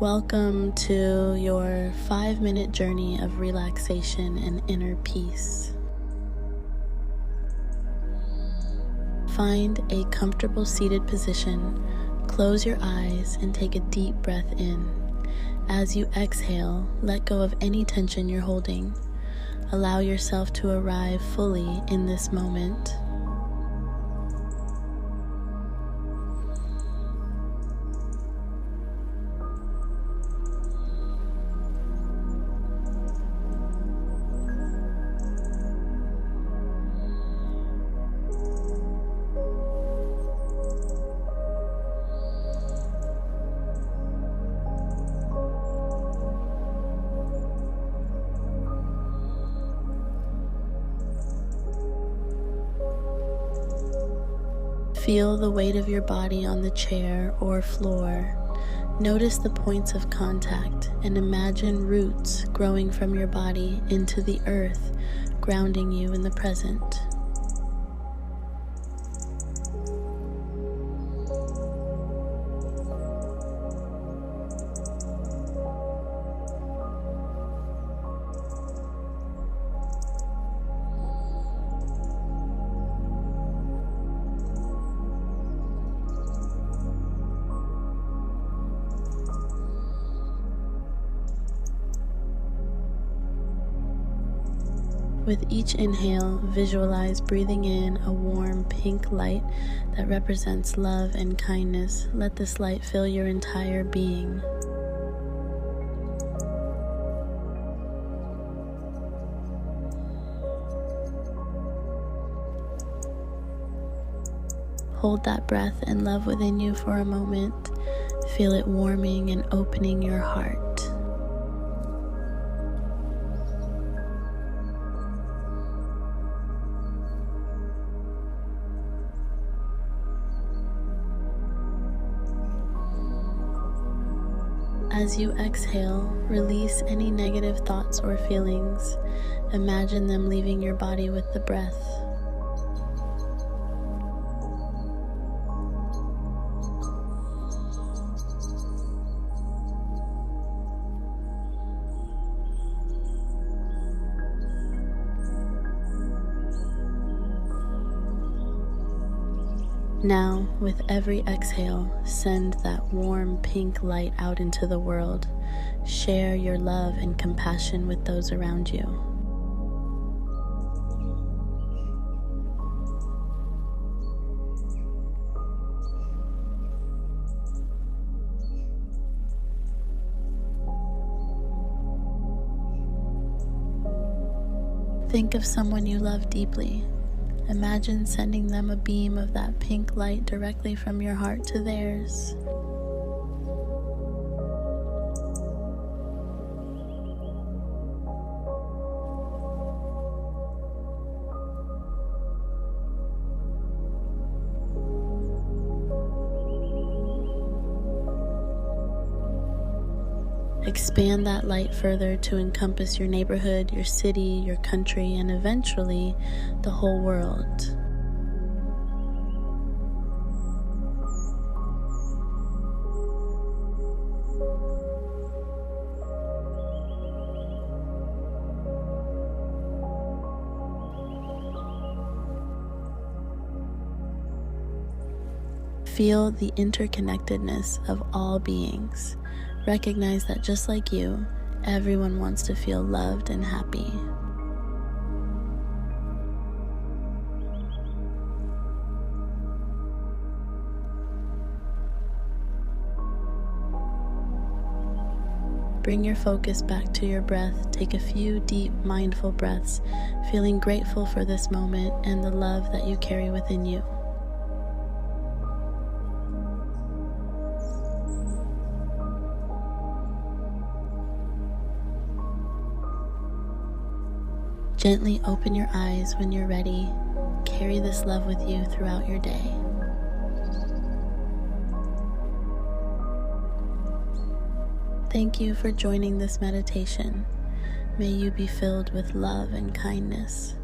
Welcome to your 5-minute journey of relaxation and inner peace. Find a comfortable seated position, close your eyes, and take a deep breath in. As you exhale, let go of any tension you're holding. Allow yourself to arrive fully in this moment. Feel the weight of your body on the chair or floor. Notice the points of contact and imagine roots growing from your body into the earth, grounding you in the present. With each inhale, visualize breathing in a warm pink light that represents love and kindness. Let this light fill your entire being. Hold that breath and love within you for a moment. Feel it warming and opening your heart. As you exhale, release any negative thoughts or feelings. Imagine them leaving your body with the breath. Now, with every exhale, send that warm pink light out into the world. Share your love and compassion with those around you. Think of someone you love deeply. Imagine sending them a beam of that pink light directly from your heart to theirs. Expand that light further to encompass your neighborhood, your city, your country, and eventually the whole world. Feel the interconnectedness of all beings. Recognize that just like you, everyone wants to feel loved and happy. Bring your focus back to your breath. Take a few deep, mindful breaths, feeling grateful for this moment and the love that you carry within you. Gently open your eyes when you're ready. Carry this love with you throughout your day. Thank you for joining this meditation. May you be filled with love and kindness.